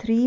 3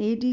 A, D,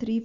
3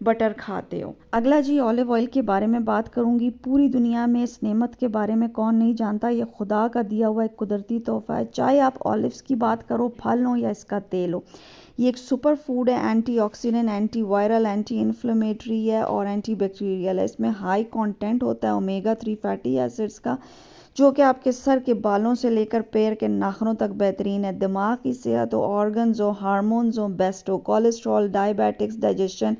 butter खाते हो। अगला जी ऑलिव ऑयल के बारे में बात करूंगी। पूरी दुनिया में इस नेमत के बारे में कौन नहीं जानता, ये खुदा का दिया हुआ एक कुदरती तोहफा है। चाहे आप ऑलिव्स की बात करो, फल हो या इसका तेल हो, ये एक सुपर फूड है। Antioxidant, anti viral, anti inflammatory है और एंटी बैक्टीरियल है। इसमें हाई कंटेंट होता है ओमेगा 3 फैटी एसिड्स का, जो कि आपके सर के बालों से लेकर पैर के नाखूनों तक बेहतरीन है। दिमाग की सेहत हो, ऑर्गन्स हो, हार्मोन्स हो, बेस्ट हो। Cholesterol, diabetics, digestion,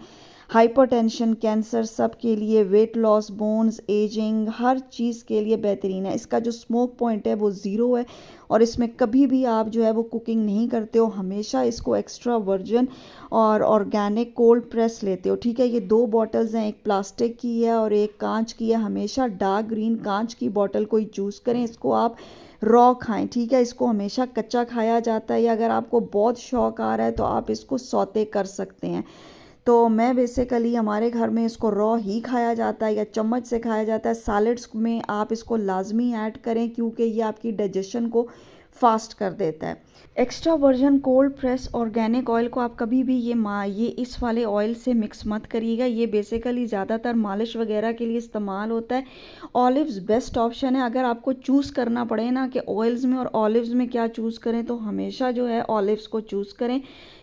hypertension, cancer, सब के लिए, वेट लॉस, बोन्स, एजिंग, हर चीज़ के लिए बेहतरीन है। इसका जो स्मोक पॉइंट है वो ज़ीरो है और इसमें कभी भी आप जो है वो कुकिंग नहीं करते हो, हमेशा इसको एक्स्ट्रा वर्जिन और ऑर्गेनिक कोल्ड प्रेस लेते हो। ठीक है, ये 2 बॉटल्स हैं, एक प्लास्टिक की है और एक कांच की है। हमेशा डार्क ग्रीन कांच की बॉटल को ही चूज़ करें। इसको आप रॉ खाएं, ठीक है, इसको हमेशा कच्चा खाया जाता है, या अगर आपको बहुत शौक आ रहा है तो आप इसको सौते कर सकते हैं। तो मैं बेसिकली हमारे घर में इसको रॉ ही खाया जाता है या चम्मच से खाया जाता है। सैलड्स में आप इसको लाजमी ऐड करें क्योंकि ये आपकी डाइजेशन को फास्ट कर देता है। Extra virgin cold press organic oil को आप कभी भी ये इस वाले ऑयल से मिक्स मत करिएगा। ये बेसिकली ज़्यादातर मालिश वगैरह के लिए इस्तेमाल होता है। ऑलिव्स बेस्ट ऑप्शन है। अगर आपको चूज़ करना पड़े ना कि ऑयल्स में और ऑलिव्स में क्या चूज़ करें, तो हमेशा जो है ऑलिव्स को चूज़ करें,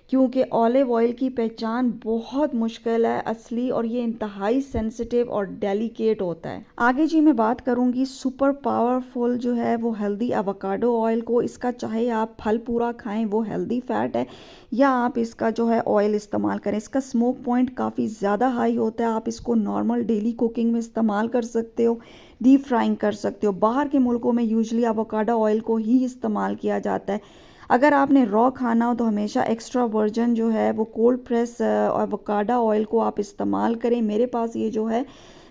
क्योंकि ऑलिव ऑयल की पहचान बहुत मुश्किल है असली, और ये इंतहाई सेंसिटिव और डेलिकेट होता है। आगे जी मैं बात करूंगी सुपर पावरफुल जो है वो हेल्दी एवोकाडो ऑयल को। इसका चाहे आप फल पूरा खाएं, वो हेल्दी फैट है, या आप इसका जो है ऑयल इस्तेमाल करें। इसका स्मोक पॉइंट काफ़ी ज़्यादा हाई होता है। आप इसको नॉर्मल डेली कुकिंग में इस्तेमाल कर सकते हो, डीप फ्राइंग कर सकते हो। बाहर के मुल्कों में यूजली एवोकाडो ऑयल को ही इस्तेमाल किया जाता है। अगर आपने रॉ खाना हो तो हमेशा एक्स्ट्रा वर्जिन जो है वो कोल्ड प्रेस एवोकाडो ऑयल को आप इस्तेमाल करें। मेरे पास ये जो है,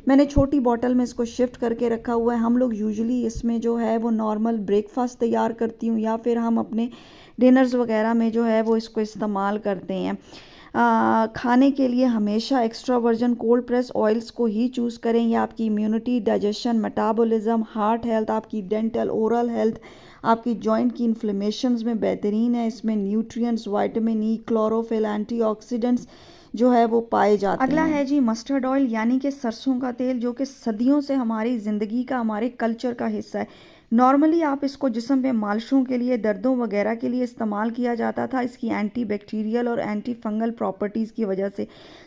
मैंने छोटी बॉटल में इसको शिफ्ट करके रखा हुआ है। हम लोग यूजुअली इसमें जो है वो नॉर्मल ब्रेकफास्ट तैयार करती हूँ, या फिर हम अपने डिनर्स वगैरह में जो है वो इसको इस्तेमाल करते हैं। खाने के लिए हमेशा extra virgin cold press oils को ही चूज़ करें। ये आपकी immunity, digestion, metabolism, heart health, आपकी डेंटल, ओरल हेल्थ, आपकी जॉइंट की इन्फ्लेमेशंस में बेहतरीन है। इसमें nutrients, vitamin E, chlorophyll, antioxidants जो है वो पाए जाते हैं। अगला है जी मस्टर्ड ऑयल, यानी कि सरसों का तेल, जो कि सदियों से हमारी ज़िंदगी का, हमारे कल्चर का हिस्सा है। नॉर्मली आप इसको जिस्म पे मालिशों के लिए, दर्दों वगैरह के लिए इस्तेमाल किया जाता था, इसकी एंटी बैक्टीरियल और एंटी फंगल प्रॉपर्टीज़ की वजह से,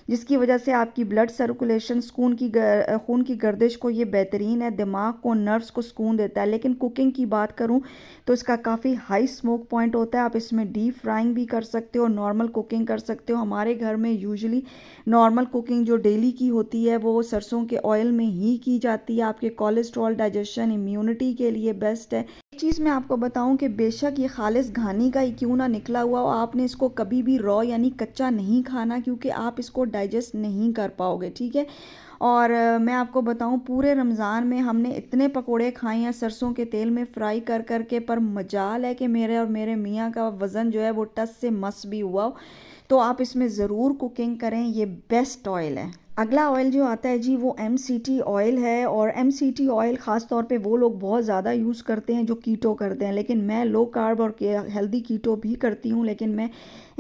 जिसकी वजह से आपकी ब्लड सर्कुलेशन, खून की गर्दिश को ये बेहतरीन है, दिमाग को, नर्व्स को सुकून देता है। लेकिन कुकिंग की बात करूँ तो इसका काफ़ी हाई स्मोक पॉइंट होता है। आप इसमें डीप फ्राइंग भी कर सकते हो, नॉर्मल कुकिंग कर सकते हो। हमारे घर में यूजुअली नॉर्मल कुकिंग जो डेली की होती है वो सरसों के ऑयल में ही की जाती है। आपके कोलेस्ट्रॉल, डाइजेशन, इम्यूनिटी के लिए बेस्ट है। एक चीज़ मैं आपको बताऊं कि बेशक ये खालिस घानी का ही क्यों ना निकला हुआ हो, आपने इसको कभी भी रॉ यानी कच्चा नहीं खाना, क्योंकि आप इसको डाइजेस्ट नहीं कर पाओगे, ठीक है। और मैं आपको बताऊं, पूरे रमज़ान में हमने इतने पकोड़े खाए हैं सरसों के तेल में फ्राई कर करके, पर मजाल है कि मेरे और मेरे मियाँ का वज़न जो है वो टस से मस भी हुआ हो। तो आप इसमें ज़रूर कुकिंग करें, ये बेस्ट ऑयल है। अगला ऑयल जो आता है जी वो MCT ऑयल है, और MCT ऑयल ख़ास तौर पे वो लोग बहुत ज़्यादा यूज़ करते हैं जो कीटो करते हैं, लेकिन मैं लो कार्ब और हेल्दी कीटो भी करती हूँ, लेकिन मैं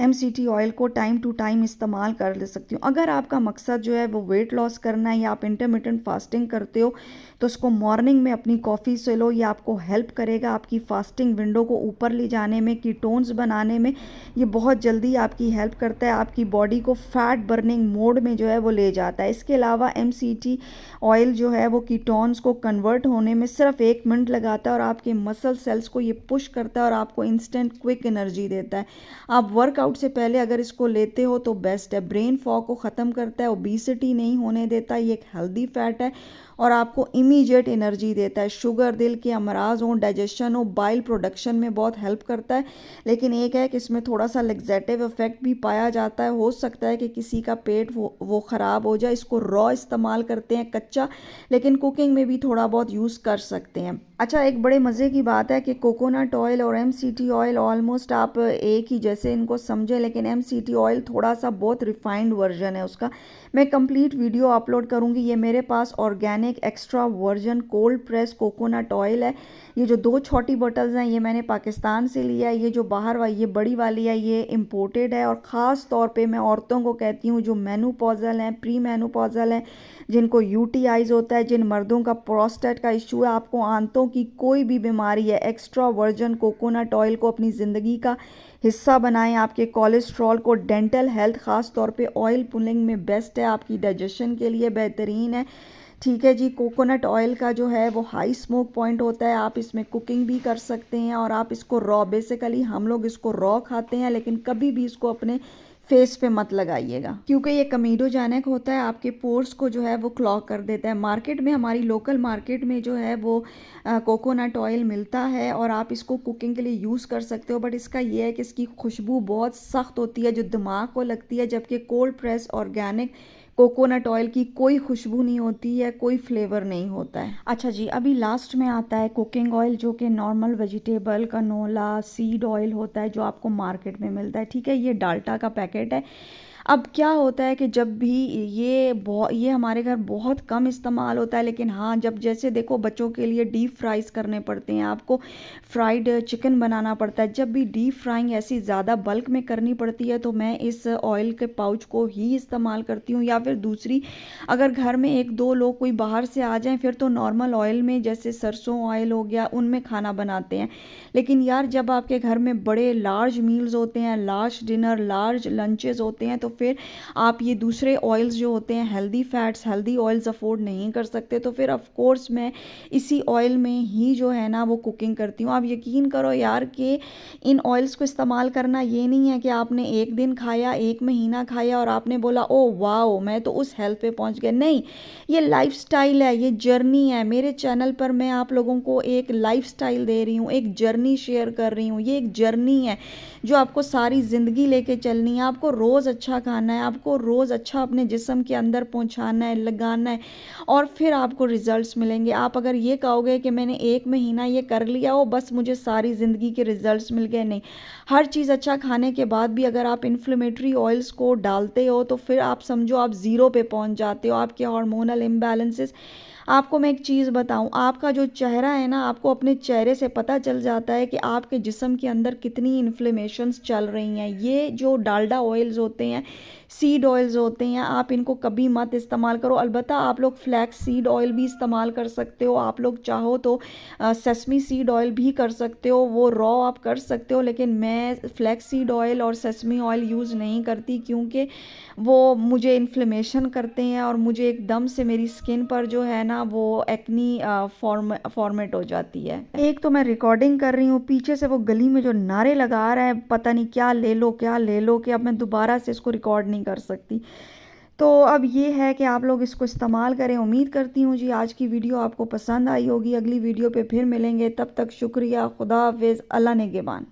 MCT ऑयल को टाइम टू टाइम इस्तेमाल कर ले सकती हूँ। अगर आपका मकसद जो है वो वेट लॉस करना है, या आप इंटरमिटेंट फास्टिंग करते हो, तो उसको मॉर्निंग में अपनी कॉफ़ी से लो। ये आपको हेल्प करेगा आपकी फास्टिंग विंडो को ऊपर ले जाने में, कीटोन्स बनाने में। ये बहुत जल्दी आपकी हेल्प करता है, आपकी बॉडी को फैट बर्निंग मोड में जो है वो ले जाता है। इसके अलावा MCT ऑयल जो है वो कीटोन्स को कन्वर्ट होने में सिर्फ 1 मिनट लगाता है, और आपके मसल सेल्स को ये पुश करता है और आपको इंस्टेंट क्विक एनर्जी देता है। आप वर्कआउट से पहले अगर इसको लेते हो तो बेस्ट है। ब्रेन फॉग को ख़त्म करता है, ओबेसिटी नहीं होने देता, ये एक हेल्दी फैट है, और आपको इमीडिएट एनर्जी देता है। शुगर, दिल के अमराज हो, डाइजेशन हो, बाइल प्रोडक्शन में बहुत हेल्प करता है। लेकिन एक है कि इसमें थोड़ा सा लेग्जेटिव इफेक्ट भी पाया जाता है। हो सकता है कि किसी का पेट वो ख़राब हो जाए। इसको रॉ इस्तेमाल करते हैं कच्चा, लेकिन कुकिंग में भी थोड़ा बहुत यूज़ कर सकते हैं। अच्छा, एक बड़े मज़े की बात है कि कोकोनट ऑयल और MCT ऑयल ऑलमोस्ट आप एक ही जैसे इनको समझें, लेकिन MCT ऑयल थोड़ा सा बहुत रिफाइंड वर्जन है उसका। मैं कंप्लीट वीडियो अपलोड करूँगी। ये मेरे पास organic organic extra virgin cold press coconut oil है। ये जो 2 छोटी बोतल्स हैं ये मैंने पाकिस्तान से लिया है। ये जो बाहर वाली ये बड़ी वाली है ये इम्पोर्टेड है। और ख़ास तौर पे मैं औरतों को कहती हूँ जो मेनोपॉजल हैं, प्री मेनोपॉजल हैं, जिनको यूटीआईज होता है, जिन मर्दों का प्रोस्टेट का इशू है, आपको आंतों की कोई भी बीमारी है, एक्स्ट्रा वर्जिन कोकोनट ऑयल को अपनी ज़िंदगी का हिस्सा बनाएं। आपके कोलेस्ट्रॉल को, डेंटल हेल्थ ख़ास तौर पे ऑयल पुलिंग में बेस्ट है, आपकी डाइजेशन के लिए बेहतरीन है। ठीक है जी। कोकोनट ऑयल का जो है वो हाई स्मोक पॉइंट होता है, आप इसमें कुकिंग भी कर सकते हैं और आप इसको रॉ, बेसिकली हम लोग इसको रॉ खाते हैं, लेकिन कभी भी इसको अपने फेस पे मत लगाइएगा क्योंकि ये कमीडोजेनिक होता है, आपके पोर्स को जो है वो क्लॉग कर देता है। मार्केट में, हमारी लोकल मार्केट में जो है वो कोकोनट ऑयल मिलता है और आप इसको कुकिंग के लिए यूज़ कर सकते हो, बट इसका ये है कि इसकी खुशबू बहुत सख्त होती है जो दिमाग को लगती है, जबकि cold press organic coconut oil की कोई खुशबू नहीं होती है, कोई फ्लेवर नहीं होता है। अच्छा जी, अभी लास्ट में आता है कुकिंग ऑयल जो कि normal vegetable canola seed oil होता है जो आपको मार्केट में मिलता है। ठीक है, ये डाल्टा का पैकेट है। अब क्या होता है कि जब भी ये हमारे घर बहुत कम इस्तेमाल होता है, लेकिन हाँ जब जैसे देखो बच्चों के लिए डीप फ्राइज़ करने पड़ते हैं, आपको फ्राइड चिकन बनाना पड़ता है, जब भी डीप फ्राइंग ऐसी ज़्यादा बल्क में करनी पड़ती है तो मैं इस ऑयल के पाउच को ही इस्तेमाल करती हूँ। या फिर दूसरी, अगर घर में 1-2 लोग कोई बाहर से आ जाएं फिर तो नॉर्मल ऑयल में, जैसे सरसों ऑयल हो गया, उनमें खाना बनाते हैं। लेकिन यार जब आपके घर में बड़े लार्ज मील्स होते हैं, लार्ज डिनर, लार्ज लंचेस होते हैं, तो फिर आप ये दूसरे ऑयल्स जो होते हैं, healthy fats, healthy oils afford नहीं कर सकते, तो फिर ऑफ कोर्स मैं इसी ऑयल में ही जो है ना वो कुकिंग करती हूँ। आप यकीन करो यार कि इन ऑयल्स को इस्तेमाल करना ये नहीं है कि आपने एक दिन खाया, एक महीना खाया और आपने बोला ओ वाओ मैं तो उस हेल्थ पे पहुँच गया। नहीं, ये लाइफस्टाइल है, ये जर्नी है। मेरे चैनल पर मैं आप लोगों को एक लाइफस्टाइल दे रही हूँ, एक जर्नी शेयर कर रही हूँ। ये एक जर्नी है जो आपको सारी ज़िंदगी लेके चलनी है। आपको रोज़ अच्छा खाना है, आपको रोज़ अच्छा अपने जिस्म के अंदर पहुंचाना है, लगाना है, और फिर आपको रिज़ल्ट्स मिलेंगे। आप अगर ये कहोगे कि मैंने 1 महीना ये कर लिया हो बस मुझे सारी ज़िंदगी के रिज़ल्ट्स मिल गए, नहीं। हर चीज़ अच्छा खाने के बाद भी अगर आप इन्फ्लेमेटरी ऑयल्स को डालते हो तो फिर आप समझो आप ज़ीरो पे पहुंच जाते हो। आपके हार्मोनल इम्बैलेंसेस, आपको मैं एक चीज़ बताऊं, आपका जो चेहरा है ना, आपको अपने चेहरे से पता चल जाता है कि आपके जिस्म के अंदर कितनी इन्फ्लेमेशंस चल रही हैं। ये जो डालडा ऑयल्स होते हैं, सीड ऑयल्स होते हैं, आप इनको कभी मत इस्तेमाल करो। अलबत्ता आप लोग फ्लैक्स सीड ऑयल भी इस्तेमाल कर सकते हो, आप लोग चाहो तो सेसमी सीड ऑयल भी कर सकते हो, वो रॉ आप कर सकते हो, लेकिन मैं फ्लैक्स सीड ऑयल और सेसमी ऑयल यूज़ नहीं करती क्योंकि वो मुझे इन्फ्लेमेशन करते हैं और मुझे एकदम से मेरी स्किन पर जो है ना वो एक्नी फॉर्मेट हो जाती है। एक तो मैं रिकॉर्डिंग कर रही हूँ, पीछे से वो गली में जो नारे लगा रहा है पता नहीं क्या ले लो क्या ले लो, कि अब मैं दोबारा से इसको रिकॉर्ड नहीं कर सकती। तो अब ये है कि आप लोग इसको इस्तेमाल करें। उम्मीद करती हूँ जी आज की वीडियो आपको पसंद आई होगी। अगली वीडियो पे फिर मिलेंगे, तब तक शुक्रिया, खुदा हाफिज़, अल्लाह निगहबान।